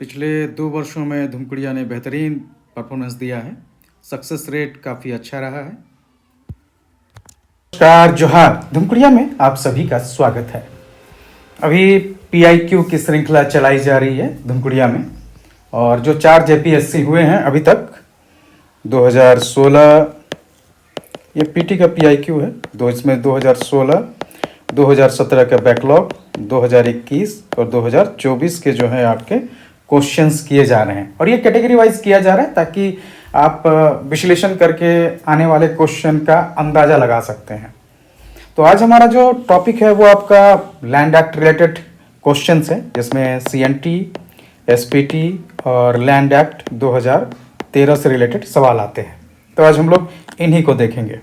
पिछले 2 वर्षों में धुमकुड़िया ने बेहतरीन परफॉर्मेंस दिया है। सक्सेस रेट काफ़ी अच्छा रहा है। नमस्कार, जोहार। धुमकुड़िया में आप सभी का स्वागत है। अभी PIQ की श्रृंखला चलाई जा रही है धुमकुड़िया में, और जो 4 JPSC हुए हैं अभी तक 2016, ये PT का PIQ है, इसमें 2016, 2017 का बैकलॉग, 2021 और 2024 के जो है आपके क्वेश्चंस किए जा रहे हैं। और ये कैटेगरी वाइज किया जा रहा है ताकि आप विश्लेषण करके आने वाले क्वेश्चन का अंदाज़ा लगा सकते हैं। तो आज हमारा जो टॉपिक है वो आपका लैंड एक्ट रिलेटेड क्वेश्चंस है, जिसमें CNT, SPT और लैंड एक्ट 2013 से रिलेटेड सवाल आते हैं। तो आज हम लोग इन्हीं को देखेंगे।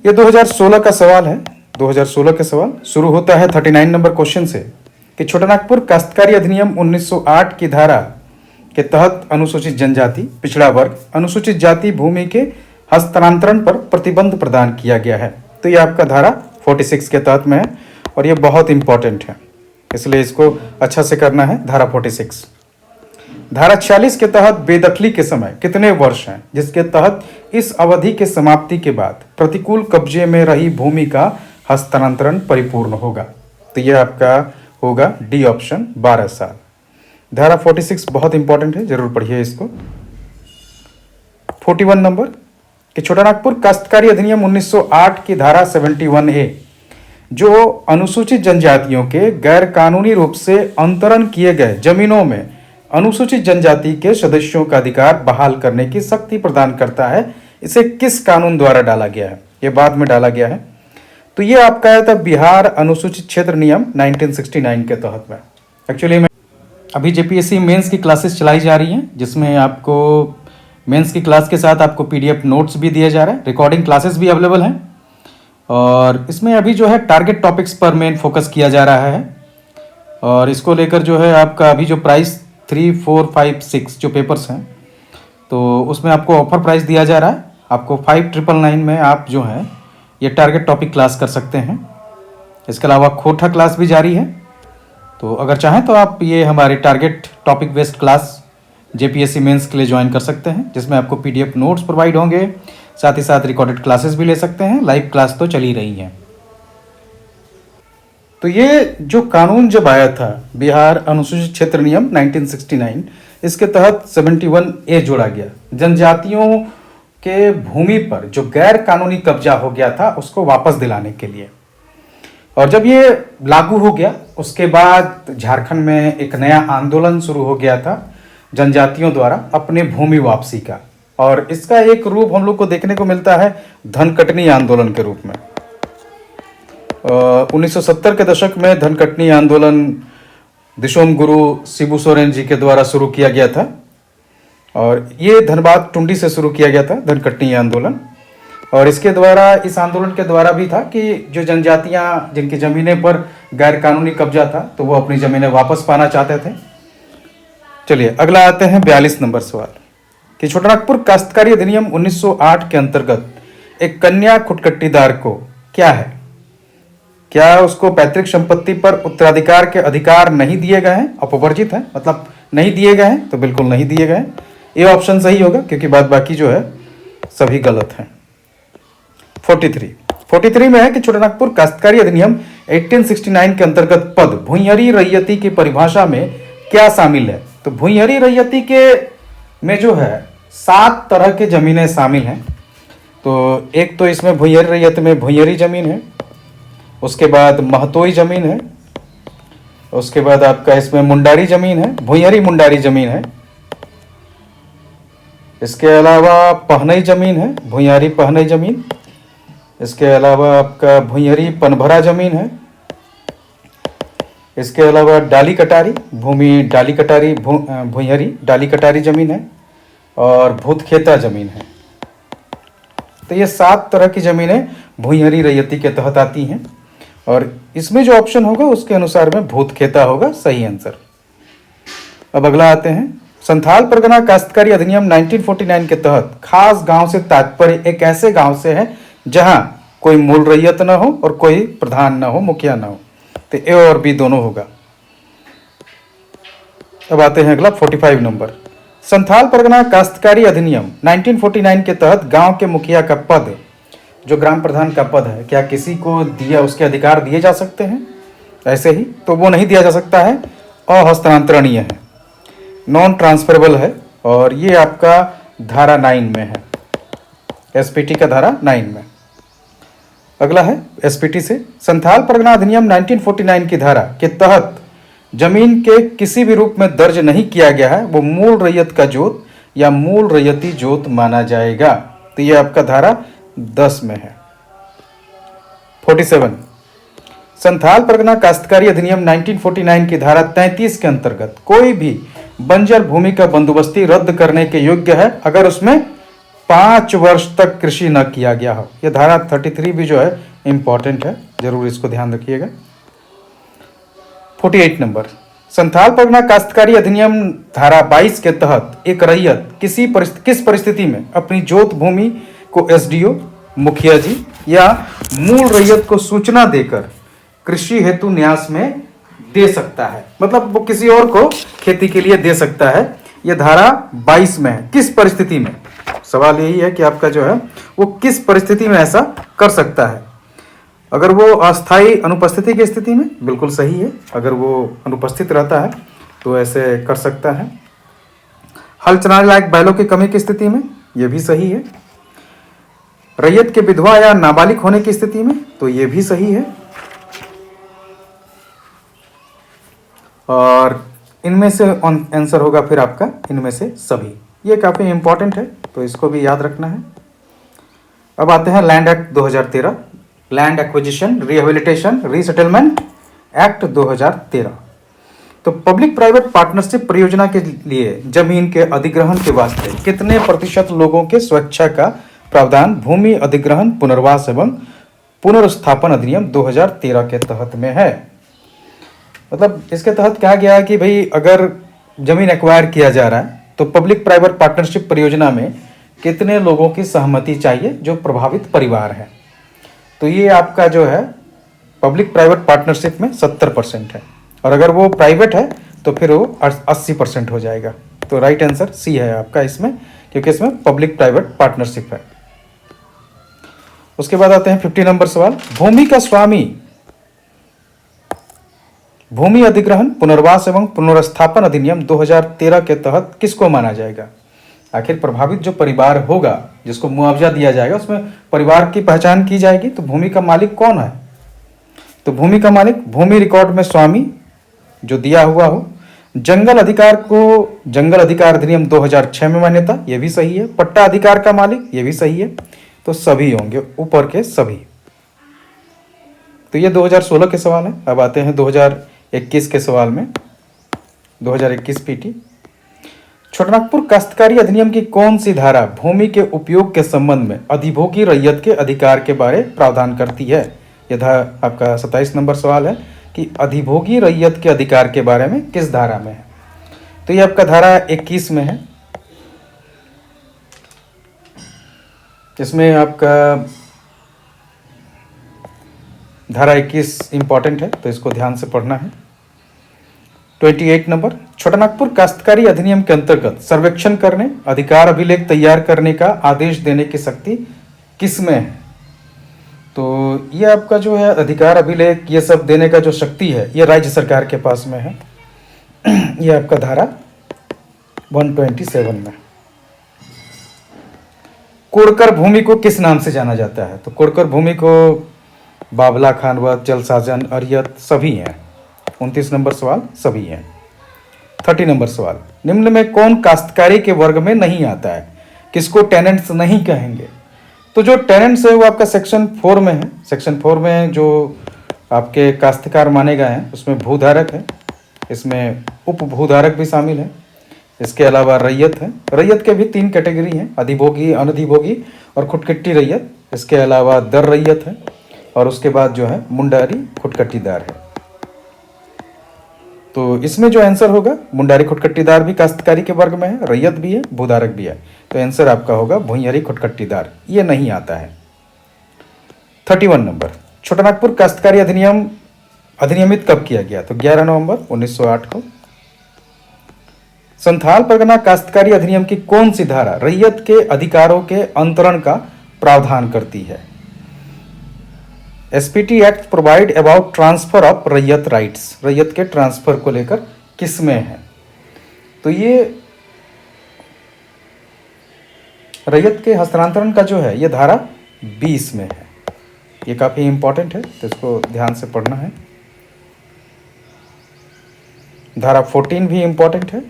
ये 2016 का सवाल है। 2016 का सवाल शुरू होता है 39 नंबर क्वेश्चन से कि छोटानागपुर काश्तकारी अधिनियम 1908 की धारा के तहत अनुसूचित जनजाति, पिछड़ा वर्ग, अनुसूचित जाति भूमि के हस्तांतरण पर प्रतिबंध प्रदान किया गया है। तो ये आपका धारा 46 के तहत में है और ये बहुत इंपॉर्टेंट है, इसलिए इसको अच्छा से करना है। धारा 46। धारा 46 के तहत बेदखली के समय कितने वर्ष हैं जिसके तहत इस अवधि के समाप्ति के बाद प्रतिकूल कब्जे में रही भूमि का हस्तांतरण परिपूर्ण होगा? तो ये आपका होगा डी ऑप्शन, 12 साल। धारा 46 बहुत इंपॉर्टेंट है, जरूर पढ़िए इसको। 41 नंबर कि छोटानागपुर काश्तकारी अधिनियम 1908 की धारा 71A जो अनुसूचित जनजातियों के गैर कानूनी रूप से अंतरण किए गए जमीनों में अनुसूचित जनजाति के सदस्यों का अधिकार बहाल करने की शक्ति प्रदान करता है, इसे किस कानून द्वारा डाला गया है? यह बाद में डाला गया है। तो ये आपका है तब बिहार अनुसूचित क्षेत्र नियम 1969 के तहत में। एक्चुअली में अभी JPSC मेंस की क्लासेस चलाई जा रही हैं, जिसमें आपको मेंस की क्लास के साथ आपको PDF नोट्स भी दिए जा रहे हैं, रिकॉर्डिंग क्लासेस भी अवेलेबल हैं। और इसमें अभी जो है टारगेट टॉपिक्स पर मेन फोकस किया जा रहा है। और इसको लेकर जो है आपका अभी जो प्राइस 3, 4, 5, 6 जो पेपर्स हैं, तो उसमें आपको ऑफर प्राइस दिया जा रहा है। आपको 5,999 में आप जो है ये टारगेट टॉपिक क्लास कर सकते हैं। इसके अलावा खोटा क्लास भी जारी है, तो अगर चाहें तो आप ये हमारे target topic based class JPSC mains के लिए ज्वाइन कर सकते हैं, जिसमें आपको PDF नोट्स प्रोवाइड होंगे, साथ ही साथ रिकॉर्डेड क्लासेस भी ले सकते हैं। लाइव क्लास तो चल ही रही हैं। तो ये जो कानून जब आया था बिहार अनुसूचित क्षेत्र नियम 1969, इसके तहत 71A जोड़ा गया। जनजातियों के भूमि पर जो गैर कानूनी कब्जा हो गया था उसको वापस दिलाने के लिए। और जब ये लागू हो गया उसके बाद झारखंड में एक नया आंदोलन शुरू हो गया था जनजातियों द्वारा अपने भूमि वापसी का। और इसका एक रूप हम लोग को देखने को मिलता है धनकटनी आंदोलन के रूप में। 1970 के दशक में धनकटनी आंदोलन दिशोम गुरु शिबू सोरेन जी के द्वारा शुरू किया गया था, और ये धनबाद टुंडी से शुरू किया गया था धनकटनी आंदोलन। और इसके द्वारा, इस आंदोलन के द्वारा भी था कि जो जनजातियां जिनकी ज़मीनें पर गैर कानूनी कब्जा था तो वो अपनी ज़मीनें वापस पाना चाहते थे। चलिए अगला आते हैं 42 नंबर सवाल कि छोटानागपुर काश्तकारी अधिनियम 1908 के अंतर्गत एक कन्या खुटकट्टीदार को क्या है? क्या उसको पैतृक संपत्ति पर उत्तराधिकार के अधिकार नहीं दिए गए हैं, अपवर्जित है, मतलब नहीं दिए गए हैं? तो बिल्कुल नहीं दिए गए। ये ऑप्शन सही होगा, क्योंकि बाद बाकी जो है सभी गलत हैं। 43 में है कि छोटानागपुर काश्तकारी अधिनियम 1869 के अंतर्गत पद भुइंयरी रैयती की परिभाषा में क्या शामिल है? तो भुइंयरी रैयती के में जो है 7 तरह के जमीनें शामिल हैं। तो एक तो इसमें भुइंयरी रैयत में भुइंयरी जमीन है, उसके बाद महतोई जमीन है, उसके बाद आपका इसमें मुंडारी जमीन है, भुइंयरी मुंडारी जमीन है। इसके अलावा पहनई जमीन है, भुइंयारी पहनई जमीन। इसके अलावा आपका भुइंयरी पनभरा जमीन है। इसके अलावा डाली कटारी भूमि, डाली कटारी भुइंयरी डाली कटारी जमीन है, और भूतखेता जमीन है। तो ये 7 तरह की जमीनें भुइंयरी रैयती के तहत आती हैं, और इसमें जो ऑप्शन होगा उसके अनुसार में भूतखेता होगा सही आंसर। अब अगला आते हैं, संथाल परगना काश्तकारी अधिनियम 1949 के तहत खास गांव से तात्पर्य एक ऐसे गांव से है जहां कोई मूल रैयत न हो और कोई प्रधान न हो, मुखिया न हो। तो ए और बी दोनों होगा। अब आते हैं अगला 45 नंबर। संथाल परगना काश्तकारी अधिनियम 1949 के तहत गांव के मुखिया का पद, जो ग्राम प्रधान का पद है, क्या किसी को दिया, उसके अधिकार दिए जा सकते हैं? ऐसे ही तो वो नहीं दिया जा सकता है, अहस्तांतरणीय है, नॉन ट्रांसफरेबल है, और ये आपका धारा 9 में है, एसपीटी का धारा 9 में। अगला है एसपीटी से, संथाल परगना अधिनियम 1949 की धारा के तहत जमीन के किसी भी रूप में दर्ज नहीं किया गया है वो मूल रैयत का जोत या मूल रैयती जोत माना जाएगा। तो ये आपका धारा 10 में है। 47, संथाल परगना काश्तकारी अधिनियम 1949 की धारा 33 के अंतर्गत कोई भी बंजर भूमि का बंदोबस्ती रद्द करने के योग्य है अगर उसमें 5 वर्ष तक कृषि न किया गया हो। यह धारा 33 भी जो है इंपॉर्टेंट है, जरूर इसको ध्यान रखिएगा। 48 नंबर, संथाल परगना काश्तकारी अधिनियम धारा 22 के तहत एक रैयत किस परिस्थिति में अपनी जोत भूमि को एसडीओ, मुखिया जी या मूल रैयत को सूचना देकर कृषि हेतु न्यास में दे सकता है, मतलब वो किसी और को खेती के लिए दे सकता है। यह धारा 22 में है। किस परिस्थिति में, सवाल यही है कि आपका जो है वो किस परिस्थिति में ऐसा कर सकता है। अगर वो अस्थायी अनुपस्थिति की स्थिति में, बिल्कुल सही है, अगर वो अनुपस्थित रहता है तो ऐसे कर सकता है। हल चलाने लायक बैलों की कमी की स्थिति में, ये भी सही है। रैयत के विधवा या नाबालिग होने की स्थिति में, तो ये भी सही है। और इनमें से आंसर होगा फिर आपका इनमें से सभी। ये काफ़ी इंपॉर्टेंट है, तो इसको भी याद रखना है। अब आते हैं land act 2013, land acquisition rehabilitation resettlement act 2013। तो पब्लिक प्राइवेट पार्टनरशिप परियोजना के लिए जमीन के अधिग्रहण के वास्ते कितने प्रतिशत लोगों के स्वेच्छा का प्रावधान भूमि अधिग्रहण पुनर्वास एवं पुनर्स्थापन अधिनियम 2013 के तहत में है? मतलब इसके तहत कहा गया है कि भाई अगर जमीन एक्वायर किया जा रहा है तो पब्लिक प्राइवेट पार्टनरशिप परियोजना में कितने लोगों की सहमति चाहिए जो प्रभावित परिवार है। तो ये आपका जो है पब्लिक प्राइवेट पार्टनरशिप में 70% है, और अगर वो प्राइवेट है तो फिर वो 80% हो जाएगा। तो राइट आंसर सी है आपका इसमें, क्योंकि इसमें पब्लिक प्राइवेट पार्टनरशिप है। उसके बाद आते हैं 50 नंबर सवाल, भूमि का स्वामी भूमि अधिग्रहण पुनर्वास एवं पुनर्स्थापन अधिनियम 2013 के तहत किसको माना जाएगा? आखिर प्रभावित जो परिवार होगा जिसको मुआवजा दिया जाएगा उसमें परिवार की पहचान की जाएगी, तो भूमि का मालिक कौन है? तो भूमि का मालिक भूमि रिकॉर्ड में स्वामी जो दिया हुआ हो, जंगल अधिकार को जंगल अधिकार अधिनियम 2006 में मान्यता, ये भी सही है। पट्टा अधिकार का मालिक, ये भी सही है। तो सभी होंगे, ऊपर के सभी। तो ये 2016 के सवाल है। अब आते हैं 2021 के सवाल में। 2021 पीटी, छोटानागपुर काश्तकारी अधिनियम की कौन सी धारा भूमि के उपयोग के संबंध में अधिभोगी रैयत के अधिकार के बारे प्रावधान करती है? यह आपका 27 नंबर सवाल है कि अधिभोगी रैयत के अधिकार के बारे में किस धारा में है? तो ये आपका धारा 21 में है। इसमें आपका धारा 21 इंपॉर्टेंट है, तो इसको ध्यान से पढ़ना है। 28 नंबर, छोटानागपुर काश्तकारी अधिनियम के अंतर्गत सर्वेक्षण करने, अधिकार अभिलेख तैयार करने का आदेश देने की शक्ति किसमें है? तो ये आपका जो है अधिकार अभिलेख ये सब देने का जो शक्ति है ये राज्य सरकार के पास में है। ये आपका धारा 127 में। कोड़कर भूमि को किस नाम से जाना जाता है? तो कोड़कर भूमि को बाबला, खानवत, जलसाजन, अरियत सभी हैं। 29 नंबर सवाल सभी हैं। 30 नंबर सवाल, निम्न में कौन काश्तकारी के वर्ग में नहीं आता है? किसको टेनेंट्स नहीं कहेंगे? तो जो टेनेंट्स है वो आपका सेक्शन 4 में है। सेक्शन 4 में जो आपके काश्तकार माने गए हैं उसमें भूधारक है, इसमें उपभूधारक भी शामिल है, इसके अलावा रैयत है। रैयत के भी 3 कैटेगरी हैं, अधिभोगी, अनधिभोगी और खुटकट्टी रैयत। इसके अलावा दर रैयत है, और उसके बाद जो है मुंडारी खुटकट्टीदार है। तो इसमें जो आंसर होगा, मुंडारी खुटकट्टीदार भी काश्तकारी के वर्ग में है, रैयत भी है, भूधारक भी है। तो आंसर आपका होगा भुइंयारी खुटकट्टीदार, ये नहीं आता है। 31 नंबर, छोटानागपुर काश्तकारी अधिनियम अधिनियमित कब किया गया? तो 11 नवंबर 1908 को। संथाल परगना काश्तकारी अधिनियम की कौन सी धारा रैयत के अधिकारों के अंतरण का प्रावधान करती है? SPT act provide about transfer of रैयत राइट्स, रैयत के ट्रांसफर को लेकर किसमें है? तो ये रैयत के हस्तांतरण का जो है ये धारा 20 में है। ये काफ़ी इंपॉर्टेंट है तो इसको ध्यान से पढ़ना है। धारा 14 भी इंपॉर्टेंट है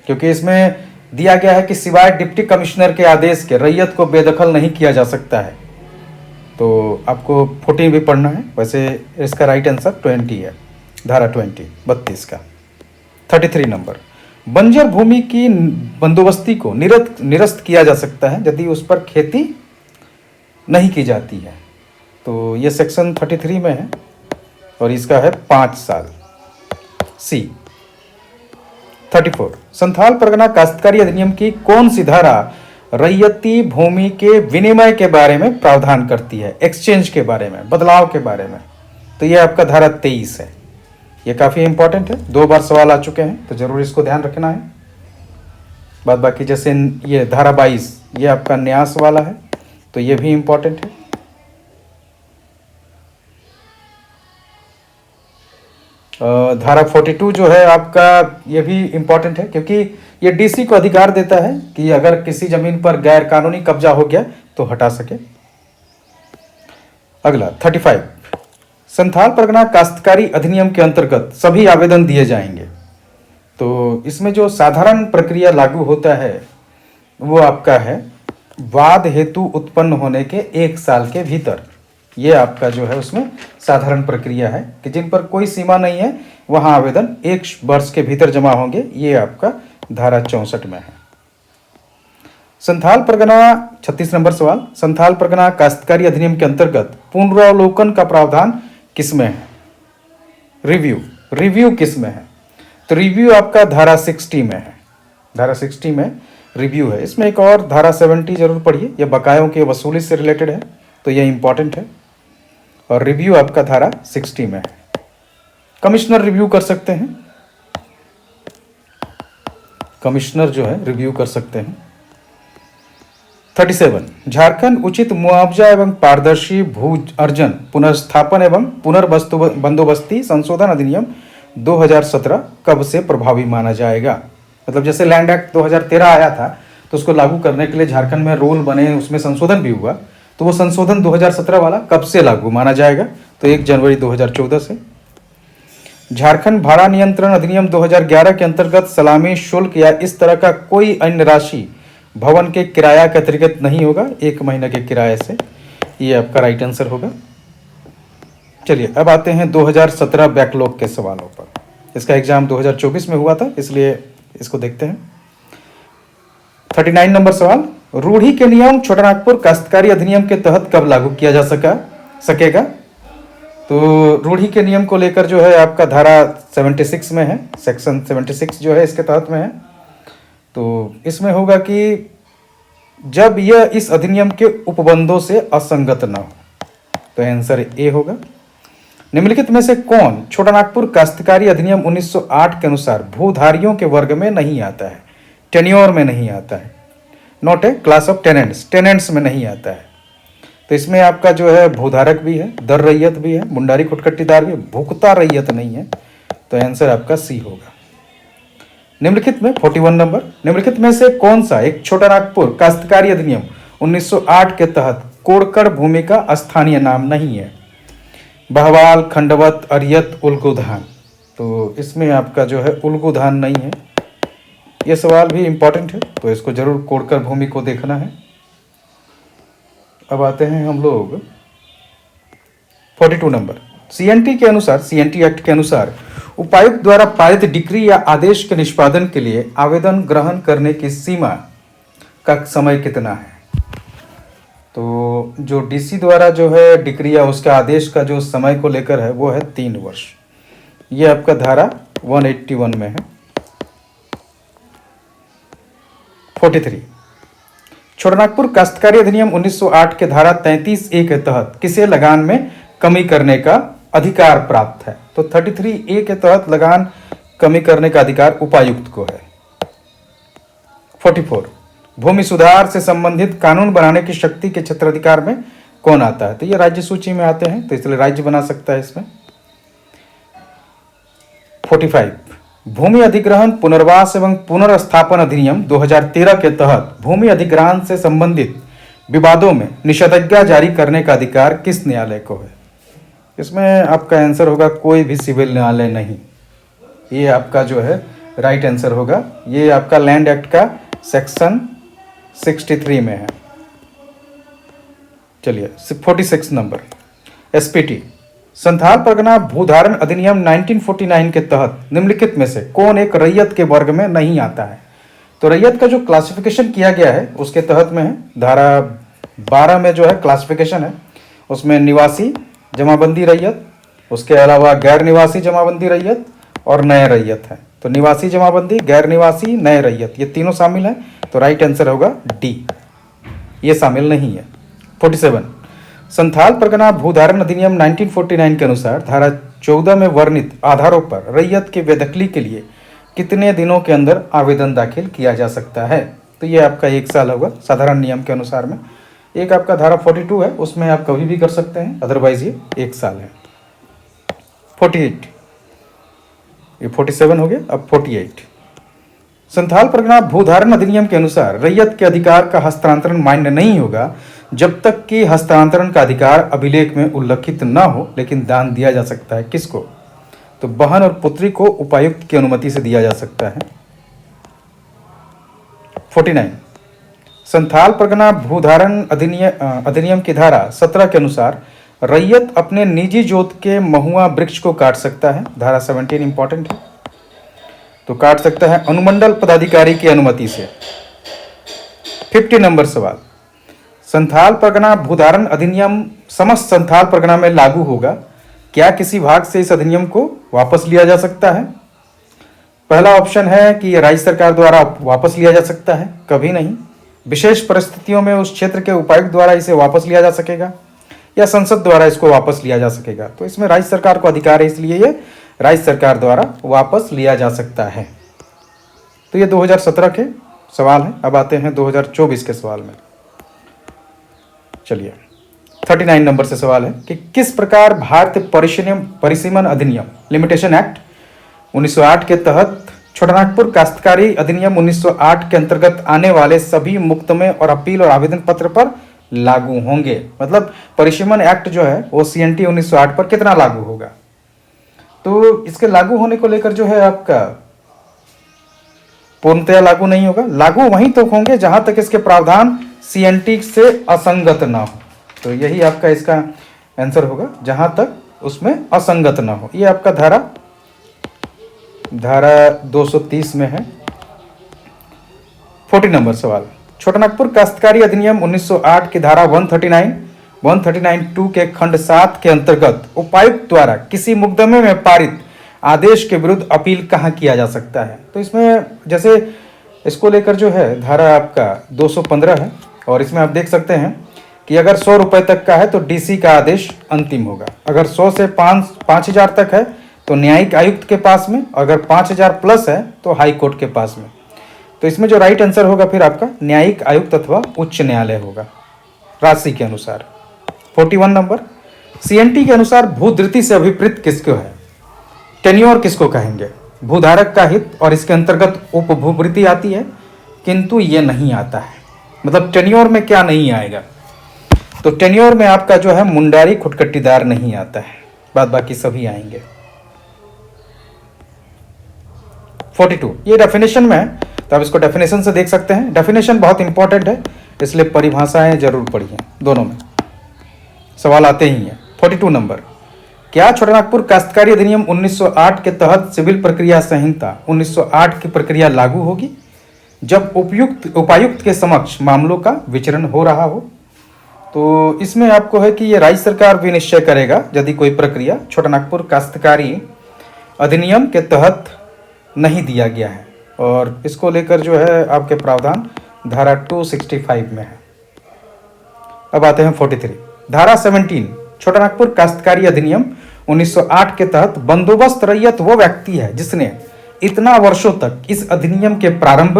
क्योंकि इसमें दिया गया है कि सिवाय डिप्टी कमिश्नर के आदेश के रैयत को बेदखल नहीं किया जा सकता है। तो आपको 14 भी पढ़ना है। वैसे इसका राइट आंसर 20 है, धारा 32 का। 33 नंबर, बंजर भूमि की बंदोबस्ती को निरस्त किया जा सकता है यदि उस पर खेती नहीं की जाती है। तो ये सेक्शन 33 में है और इसका है 5 साल। सी। 34, संथाल परगना काश्तकारी अधिनियम की कौन सी धारा रैयती भूमि के विनिमय के बारे में प्रावधान करती है? एक्सचेंज के बारे में, बदलाव के बारे में। तो ये आपका धारा 23 है। ये काफ़ी इंपॉर्टेंट है, 2 बार सवाल आ चुके हैं तो जरूर इसको ध्यान रखना है। बाद बाकी जैसे ये धारा 22 ये आपका न्यास वाला है तो ये भी इंपॉर्टेंट है। धारा 42 जो है आपका ये भी इंपॉर्टेंट है क्योंकि ये डीसी को अधिकार देता है कि अगर किसी जमीन पर गैर कानूनी कब्जा हो गया तो हटा सके। अगला 35, संथाल परगना काश्तकारी अधिनियम के अंतर्गत सभी आवेदन दिए जाएंगे। तो इसमें जो साधारण प्रक्रिया लागू होता है वो आपका है वाद हेतु उत्पन्न होने के 1 साल के भीतर। ये आपका जो है उसमें साधारण प्रक्रिया है कि जिन पर कोई सीमा नहीं है वहां आवेदन 1 वर्ष के भीतर जमा होंगे। ये आपका धारा 64 में है। संथाल परगना 36 नंबर सवाल, संथाल परगना काश्तकारी अधिनियम के अंतर्गत पुनरावलोकन का प्रावधान किसमें है? रिव्यू किसमें है? तो रिव्यू आपका धारा 60 में है। धारा 60 में रिव्यू है। इसमें एक और धारा 70 जरूर पढ़िए, यह बकायों के वसूली से रिलेटेड है तो यह इंपॉर्टेंट है। और रिव्यू आपका धारा 60 में है। कमिश्नर रिव्यू कर सकते हैं, कमिश्नर जो है रिव्यू कर सकते हैं। 37, झारखंड उचित मुआवजा एवं पारदर्शी भू अर्जन पुनर्स्थापन एवं पुनर्बंदोबस्ती संशोधन अधिनियम 2017 कब से प्रभावी माना जाएगा? मतलब जैसे लैंड एक्ट 2013 आया था तो उसको लागू करने के लिए झारखंड में रूल बने, उसमें संशोधन भी हुआ, तो वो संशोधन 2017 वाला कब से लागू माना जाएगा? तो 1 जनवरी 2014 से। झारखंड भाड़ा नियंत्रण अधिनियम 2011 के अंतर्गत सलामी शुल्क या इस तरह का कोई अन्य राशि भवन के किराया के अतिरिक्त नहीं होगा 1 महीने के किराए से। ये आपका राइट आंसर होगा। चलिए अब आते हैं 2017 बैकलॉग के सवालों पर। इसका एग्जाम 2024 में हुआ था इसलिए इसको देखते हैं। 39 नंबर सवाल, रूढ़ी के नियम छोटानागपुर काश्तकारी अधिनियम के तहत कब लागू किया जा सकेगा? तो रूढ़ी के नियम को लेकर जो है आपका धारा 76 में है, सेक्शन 76 जो है इसके तहत में है। तो इसमें होगा कि जब यह इस अधिनियम के उपबंधों से असंगत न हो। तो आंसर ए होगा। निम्नलिखित में से कौन छोटानागपुर काश्तकारी अधिनियम 1908 के अनुसार भूधारियों के वर्ग में नहीं आता है? टेन्योर में नहीं आता है, not a class of tenants, tenants में नहीं आता है। तो इसमें आपका जो है भूधारक भी है, दर रैयत भी है, मुंडारी खुटकट्टीदार भी, भुगता रैयत नहीं है। तो आंसर आपका सी होगा। निम्नलिखित में 41 नंबर, निम्नलिखित में से कौन सा एक छोटानागपुर काश्तकारी अधिनियम 1908 के तहत कोड़कड़ भूमि का स्थानीय नाम नहीं है? बहवाल, खंडवत, अरियत, उल्गुधान। तो इसमें आपका जो है उल्गुधान नहीं है। ये सवाल भी इंपॉर्टेंट है तो इसको जरूर कोड़कर भूमि को देखना है। अब आते हैं हम लोग 42 नंबर, सीएनटी के अनुसार, सीएनटी एक्ट के अनुसार उपायुक्त द्वारा पारित डिक्री या आदेश के निष्पादन के लिए आवेदन ग्रहण करने की सीमा का समय कितना है? तो जो डीसी द्वारा जो है डिक्री या उसका आदेश का जो समय को लेकर है वो है 3 वर्ष। ये आपका धारा 181 में है। 43, छोटानागपुर काश्तकारी अधिनियम 1908 के धारा 33A के तहत किसे लगान में कमी करने का अधिकार प्राप्त है? तो 33A के तहत लगान कमी करने का अधिकार उपायुक्त को है। 44, भूमि सुधार से संबंधित कानून बनाने की शक्ति के क्षेत्राधिकार में कौन आता है? तो ये राज्य सूची में आते हैं, तो इसलिए राज्य बना सकता है इसमें। 45, भूमि अधिग्रहण पुनर्वास एवं पुनर्स्थापन अधिनियम 2013 के तहत भूमि अधिग्रहण से संबंधित विवादों में निषेधाज्ञा जारी करने का अधिकार किस न्यायालय को है? इसमें आपका आंसर होगा कोई भी सिविल न्यायालय नहीं। ये आपका जो है राइट आंसर होगा। ये आपका लैंड एक्ट का सेक्शन 63 में है। चलिए 46 नंबर, एसपीटी, संथाल परगना भूधारण अधिनियम 1949 के तहत निम्नलिखित में से कौन एक रैयत के वर्ग में नहीं आता है? तो रैयत का जो क्लासिफिकेशन किया गया है उसके तहत में है, धारा 12 में जो है क्लासिफिकेशन है, उसमें निवासी जमाबंदी रैयत, उसके अलावा गैर निवासी जमाबंदी रैयत और नए रैयत है। तो निवासी जमाबंदी, गैर निवासी, नए रैयत, ये तीनों शामिल हैं। तो राइट आंसर होगा डी, ये शामिल नहीं है। 47, संथाल परगना भूधारण अधिनियम 1949 के अनुसार धारा 14 में वर्णित आधारों पर रैयत के बेदखली के लिए कितने दिनों के अंदर आवेदन दाखिल किया जा सकता है? तो ये आपका 1 साल होगा साधारण नियम के अनुसार में। एक आपका धारा 42 है, उसमें आप कभी भी कर सकते हैं, अदरवाइज ये 1 साल है। 48, ये 47 हो गया। अब 48, संथाल परगना भूधारण अधिनियम के अनुसार रैयत के अधिकार का हस्तांतरण मान्य नहीं होगा जब तक कि हस्तांतरण का अधिकार अभिलेख में उल्लिखित न हो, लेकिन दान दिया जा सकता है। किसको? तो बहन और पुत्री को उपायुक्त की अनुमति से दिया जा सकता है। 49, संथाल परगना भूधारण अधिनियम की धारा 17 के अनुसार रैयत अपने निजी जोत के महुआ वृक्ष को काट सकता है। धारा 17 इंपॉर्टेंट है, तो काट सकता है अनुमंडल पदाधिकारी की अनुमति से। 50 नंबर सवाल, संथाल परगना भूधारण अधिनियम समस्त संथाल परगना में लागू होगा, क्या किसी भाग से इस अधिनियम को वापस लिया जा सकता है? पहला ऑप्शन है कि राज्य सरकार द्वारा वापस लिया जा सकता है, कभी नहीं। विशेष परिस्थितियों में उस क्षेत्र के उपायुक्त द्वारा इसे वापस लिया जा सकेगा, या संसद द्वारा इसको वापस लिया जा सकेगा। तो इसमें राज्य सरकार को अधिकार है, इसलिए ये राज्य सरकार द्वारा वापस लिया जा सकता है। तो ये 2017 के सवाल हैं। अब आते हैं 2024 के सवाल में। चलिए 39 नंबर से सवाल है कि किस प्रकार भारतीय परिसीमन अधिनियम लिमिटेशन एक्ट 1908 के तहत छोटानागपुर काश्तकारी अधिनियम 1908 के अंतर्गत आने वाले सभी मुकदमे और अपील और आवेदन पत्र पर लागू होंगे? मतलब परिसीमन एक्ट जो है वो सीएनटी 1908 पर कितना लागू होगा? तो इसके लागू होने को लेकर जो है आपका पूर्णतया लागू नहीं होगा। लागू वहीं तो होंगे जहां तक इसके प्रावधान सीएनटी से असंगत ना हो। तो यही आपका इसका आंसर होगा, जहां तक उसमें असंगत ना हो। ये आपका धारा 230 में है। 40 नंबर सवाल, छोटानागपुर काश्तकारी अधिनियम 1908 की धारा 139(2) के खंड 7 के अंतर्गत उपायुक्त द्वारा किसी मुकदमे में पारित आदेश के विरुद्ध अपील कहाँ किया जा सकता है? तो इसमें जैसे इसको लेकर जो है धारा आपका 215 है, और इसमें आप देख सकते हैं कि अगर 100 रुपए तक का है तो डीसी का आदेश अंतिम होगा। अगर 100 से 5,000 तक है तो न्यायिक आयुक्त के पास में, अगर 5,000 प्लस है तो हाई कोर्ट के पास में। तो इसमें जो राइट आंसर होगा फिर आपका न्यायिक आयुक्त अथवा उच्च न्यायालय होगा राशि के अनुसार। 41 नंबर, सीएनटी के अनुसार भूधृति से अभिप्रेत किसको है? टेन्योर किसको कहेंगे? भूधारक का हित, और इसके अंतर्गत उपभूवृत्ति आती है, किंतु ये नहीं आता है। मतलब टेन्योर में क्या नहीं आएगा? तो टेन्योर में आपका जो है मुंडारी खुटकट्टीदार नहीं आता है, बाद बाकी सभी आएंगे। 42, ये डेफिनेशन में है, तो आप इसको डेफिनेशन से देख सकते हैं। डेफिनेशन बहुत इंपॉर्टेंट है, इसलिए परिभाषाएं जरूर पढ़िए, दोनों में सवाल आते ही हैं। 42 नंबर, क्या छोटानागपुर काश्तकारी अधिनियम 1908 के तहत सिविल प्रक्रिया संहिता 1908 की प्रक्रिया लागू होगी जब उपायुक्त के समक्ष मामलों का विचरण हो रहा हो? तो इसमें आपको है कि ये राज्य सरकार भी निश्चय करेगा यदि कोई प्रक्रिया छोटानागपुर काश्तकारी अधिनियम के तहत नहीं दिया गया है, और इसको लेकर जो है आपके प्रावधान धारा 265 में है। अब आते हैं 43, धारा 17 छोटानागपुर काश्तकारी अधिनियम 1908 के तहत बंदोबस्त रैयत वो व्यक्ति है जिसने इतना वर्षों तक इस अधिनियम के प्रारंभ,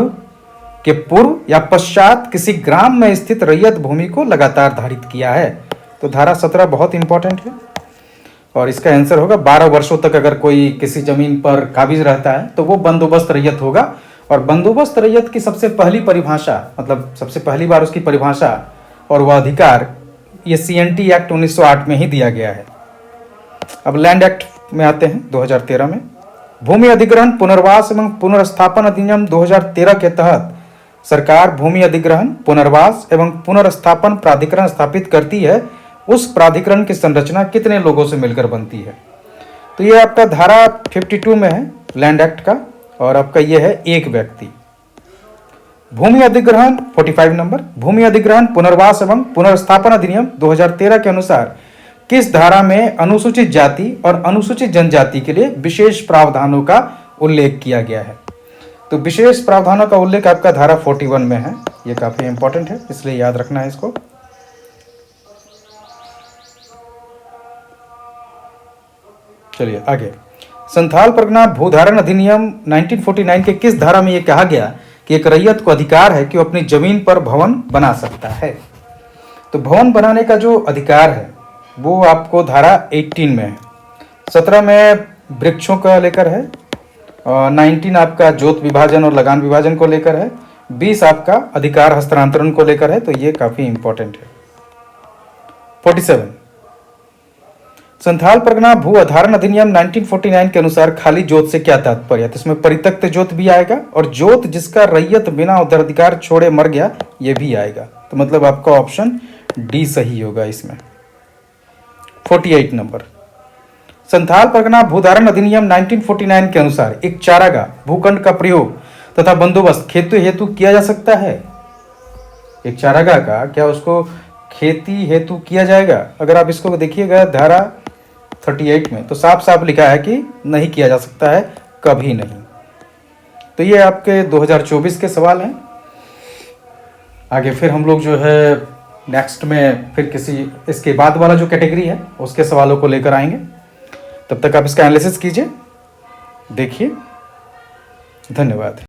के पूर्व या पश्चात किसी ग्राम में स्थित रैयत भूमि को लगातार धारित किया है। तो धारा 17 बहुत इंपॉर्टेंट है और इसका आंसर होगा 12 वर्षों तक अगर कोई किसी जमीन पर काबिज रहता है तो वो बंदोबस्त रैयत होगा। और बंदोबस्त रैयत की सबसे पहली परिभाषा, मतलब सबसे पहली बार उसकी परिभाषा और वह अधिकार ये CNT एक्ट 1908 में ही दिया गया है। अब लैंड एक्ट में आते हैं 2013 में। भूमि अधिग्रहण, पुनर्वास एवं पुनर्स्थापन अधिनियम 2013 के तहत सरकार भूमि अधिग्रहण, पुनर्वास एवं पुनर्स्थापन प्राधिकरण स्थापित करती है। उस प्राधिकरण की संरचना कितने लोगों से मिलकर बनती है? तो ये आपका धारा 52 में है लैंड एक्ट का और आपका ये है एक व्यक्ति। भूमि अधिग्रहण 45 नंबर, भूमि अधिग्रहण, पुनर्वास एवं पुनर्स्थापन अधिनियम 2013 के अनुसार किस धारा में अनुसूचित जाति और अनुसूचित जनजाति के लिए विशेष प्रावधानों का उल्लेख किया गया है? तो विशेष प्रावधानों का उल्लेख आपका धारा 41 में है। ये काफी इंपॉर्टेंट है, इसलिए याद रखना है इसको। चलिए आगे। संथाल परगना भूधारण अधिनियम 1949 के किस धारा में यह कहा गया कि एक रैयत को अधिकार है कि वो अपनी जमीन पर भवन बना सकता है? तो भवन बनाने का जो अधिकार है वो आपको धारा 18 में है। 17 में वृक्षों का लेकर है, 19 आपका जोत विभाजन और लगान विभाजन को लेकर है, 20 आपका अधिकार हस्तांतरण को लेकर है। तो ये काफी इंपॉर्टेंट है। 47 संथाल परगना भू अधारण अधिनियम 1949 के अनुसार खाली जोत से क्या तात्पर्य है? तो इसमें परित्यक्त जोत भी आएगा और जोत जिसका रैयत बिना उत्तराधिकार छोड़े मर गया ये भी आएगा। तो मतलब आपका ऑप्शन डी सही होगा इसमें। 48 नंबर संथाल परगना भूधारण अधिनियम 1949 के अनुसार एक चारागाह भूखंड का प्रयोग तथा बंदोबस्त खेती हेतु किया जा सकता है। एक चारागाह का क्या उसको खेती हेतु किया जाएगा? अगर आप इसको देखिएगा धारा 38 में तो साफ साफ लिखा है कि नहीं किया जा सकता है, कभी नहीं। तो ये आपके 2024 के सवाल हैं। आगे फिर हम लोग जो है नेक्स्ट में फिर किसी इसके बाद वाला जो कैटेगरी है उसके सवालों को लेकर आएंगे। तब तक आप इसका एनालिसिस कीजिए, देखिए। धन्यवाद।